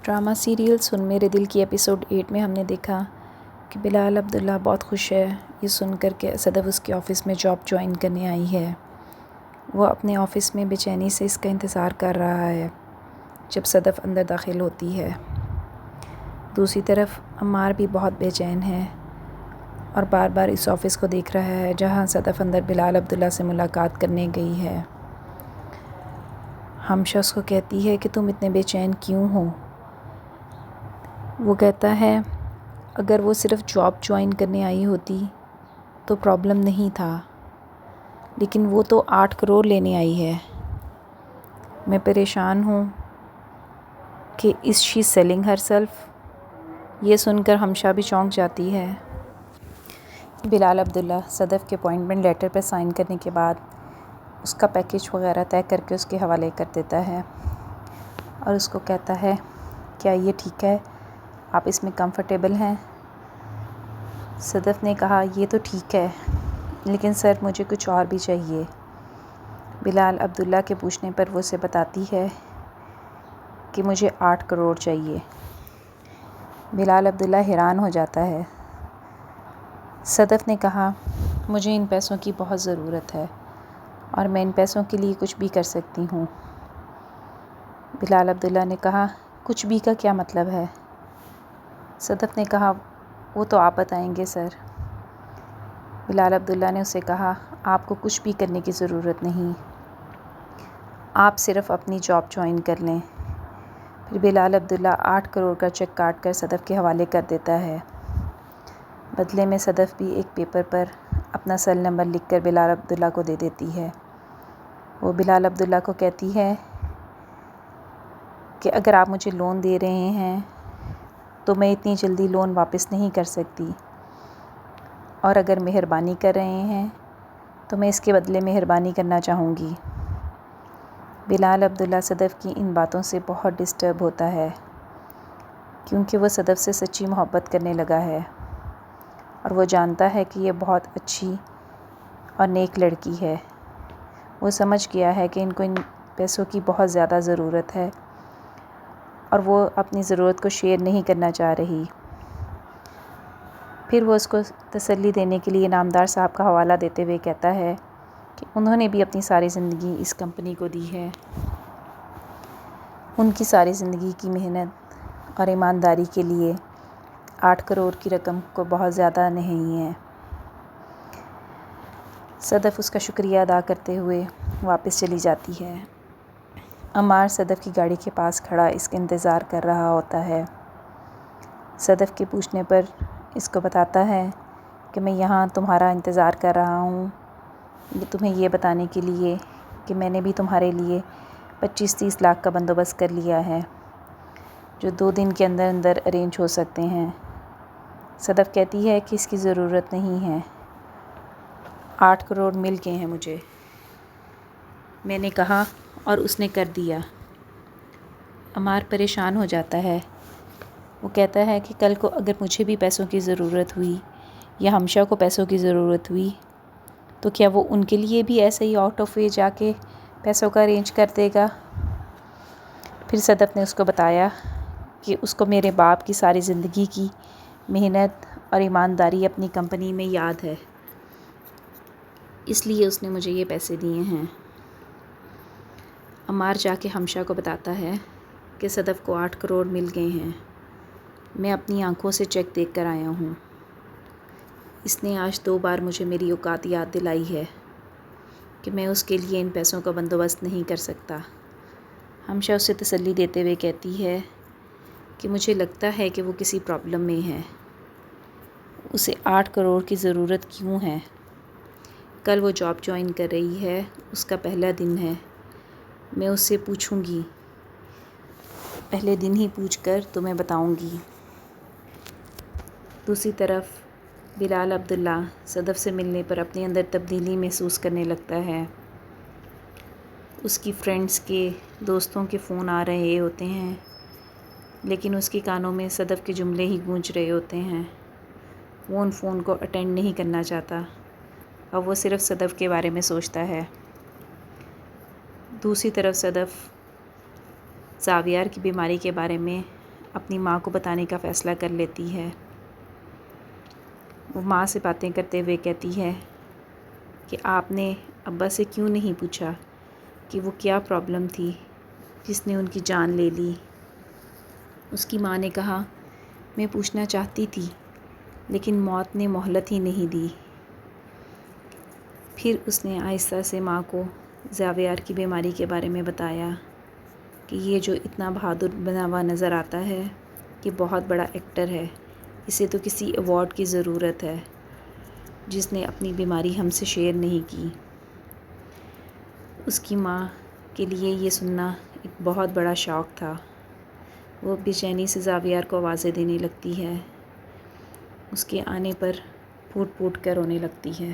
Drama serial سن میرے دل کی ایپیسوڈ 8 میں ہم نے دیکھا کہ بلال عبداللہ بہت خوش ہے یہ سن کر کے صدف اس کے آفس میں جاب جوائن کرنے آئی ہے۔ وہ اپنے آفس میں بے چینی سے اس کا انتظار کر رہا ہے جب صدف اندر داخل ہوتی ہے۔ دوسری طرف عمار بھی بہت بے چین ہے اور بار بار اس آفس کو دیکھ رہا ہے جہاں صدف اندر بلال عبداللہ سے ملاقات کرنے گئی ہے۔ ہمشہ اس کو کہتی ہے کہ تم اتنے بے چین کیوں ہو؟ وہ کہتا ہے اگر وہ صرف جاب جوائن کرنے آئی ہوتی تو پرابلم نہیں تھا، لیکن وہ تو 8 کروڑ لینے آئی ہے۔ میں پریشان ہوں کہ از شی سیلنگ ہر سیلف؟ یہ سن کر ہمشہ بھی چونک جاتی ہے۔ بلال عبداللہ صدف کے اپوائنٹمنٹ لیٹر پر سائن کرنے کے بعد اس کا پیکیج وغیرہ طے کر کے اس کے حوالے کر دیتا ہے اور اس کو کہتا ہے کیا یہ ٹھیک ہے؟ آپ اس میں کمفرٹیبل ہیں؟ صدف نے کہا یہ تو ٹھیک ہے لیکن سر مجھے کچھ اور بھی چاہیے۔ بلال عبداللہ کے پوچھنے پر وہ اسے بتاتی ہے کہ مجھے 8 کروڑ چاہیے۔ بلال عبداللہ حیران ہو جاتا ہے۔ صدف نے کہا مجھے ان پیسوں کی بہت ضرورت ہے اور میں ان پیسوں کے لیے کچھ بھی کر سکتی ہوں۔ بلال عبداللہ نے کہا کچھ بھی کا کیا مطلب ہے؟ صدف نے کہا وہ تو آپ بتائیں گے سر۔ بلال عبداللہ نے اسے کہا آپ کو کچھ بھی کرنے کی ضرورت نہیں، آپ صرف اپنی جاب جوائن کر لیں۔ پھر بلال عبداللہ 8 کروڑ کا چیک کاٹ کر صدف کے حوالے کر دیتا ہے۔ بدلے میں صدف بھی ایک پیپر پر اپنا سیل نمبر لکھ کر بلال عبداللہ کو دے دیتی ہے۔ وہ بلال عبداللہ کو کہتی ہے کہ اگر آپ مجھے لون دے رہے ہیں تو میں اتنی جلدی لون واپس نہیں کر سکتی، اور اگر مہربانی کر رہے ہیں تو میں اس کے بدلے مہربانی کرنا چاہوں گی۔ بلال عبداللہ صدف کی ان باتوں سے بہت ڈسٹرب ہوتا ہے کیونکہ وہ صدف سے سچی محبت کرنے لگا ہے اور وہ جانتا ہے کہ یہ بہت اچھی اور نیک لڑکی ہے۔ وہ سمجھ گیا ہے کہ ان کو ان پیسوں کی بہت زیادہ ضرورت ہے اور وہ اپنی ضرورت کو شیئر نہیں کرنا چاہ رہی۔ پھر وہ اس کو تسلی دینے کے لیے نامدار صاحب کا حوالہ دیتے ہوئے کہتا ہے کہ انہوں نے بھی اپنی ساری زندگی اس کمپنی کو دی ہے۔ ان کی ساری زندگی کی محنت اور ایمانداری کے لیے 8 کروڑ کی رقم کو بہت زیادہ نہیں ہے۔ صدف اس کا شکریہ ادا کرتے ہوئے واپس چلی جاتی ہے۔ عمار صدف کی گاڑی کے پاس کھڑا اس کا انتظار کر رہا ہوتا ہے۔ صدف کے پوچھنے پر اس کو بتاتا ہے کہ میں یہاں تمہارا انتظار کر رہا ہوں تمہیں یہ بتانے کے لیے کہ میں نے بھی تمہارے لیے 25-30 لاکھ کا بندوبست کر لیا ہے جو 2 دن کے اندر اندر ارینج ہو سکتے ہیں۔ صدف کہتی ہے کہ اس کی ضرورت نہیں ہے، 8 کروڑ مل گئے ہیں مجھے، میں نے کہا اور اس نے کر دیا۔ عمار پریشان ہو جاتا ہے۔ وہ کہتا ہے کہ کل کو اگر مجھے بھی پیسوں کی ضرورت ہوئی یا ہمشہ کو پیسوں کی ضرورت ہوئی تو کیا وہ ان کے لیے بھی ایسے ہی آؤٹ آف وے جا کے پیسوں کا ارینج کر دے گا؟ پھر صدف نے اس کو بتایا کہ اس کو میرے باپ کی ساری زندگی کی محنت اور ایمانداری اپنی کمپنی میں یاد ہے، اس لیے اس نے مجھے یہ پیسے دیے ہیں۔ عمار جا کے ہمشہ کو بتاتا ہے کہ صدف کو 8 کروڑ مل گئے ہیں، میں اپنی آنکھوں سے چیک دیکھ کر آیا ہوں۔ اس نے آج 2 بار مجھے میری اوقات یاد دلائی ہے کہ میں اس کے لیے ان پیسوں کا بندوبست نہیں کر سکتا۔ ہمشہ اسے تسلی دیتے ہوئے کہتی ہے کہ مجھے لگتا ہے کہ وہ کسی پرابلم میں ہے، اسے 8 کروڑ کی ضرورت کیوں ہے؟ کل وہ جاب جوائن کر رہی ہے، اس کا پہلا دن ہے، میں اس سے پوچھوں گی، پہلے دن ہی پوچھ کر تمہیں بتاؤں گی۔ دوسری طرف بلال عبداللہ صدف سے ملنے پر اپنے اندر تبدیلی محسوس کرنے لگتا ہے۔ اس کی فرینڈز کے، دوستوں کے فون آ رہے ہوتے ہیں لیکن اس کے کانوں میں صدف کے جملے ہی گونج رہے ہوتے ہیں۔ وہ ان فون کو اٹینڈ نہیں کرنا چاہتا اور وہ صرف صدف کے بارے میں سوچتا ہے۔ دوسری طرف صدف زاویار کی بیماری کے بارے میں اپنی ماں کو بتانے کا فیصلہ کر لیتی ہے۔ وہ ماں سے باتیں کرتے ہوئے کہتی ہے کہ آپ نے ابا سے کیوں نہیں پوچھا کہ وہ کیا پرابلم تھی جس نے ان کی جان لے لی۔ اس کی ماں نے کہا، میں پوچھنا چاہتی تھی لیکن موت نے مہلت ہی نہیں دی۔ پھر اس نے آہستہ سے ماں کو زاویار کی بیماری کے بارے میں بتایا کہ یہ جو اتنا بہادر بنا ہوا نظر آتا ہے یہ بہت بڑا ایکٹر ہے، اسے تو کسی ایوارڈ کی ضرورت ہے جس نے اپنی بیماری ہم سے شیئر نہیں کی۔ اس کی ماں کے لیے یہ سننا ایک بہت بڑا شوق تھا۔ وہ بے چینی سے زاویار کو آوازیں دینے لگتی ہے، اس کے آنے پر پھوٹ پھوٹ کر رونے لگتی ہے۔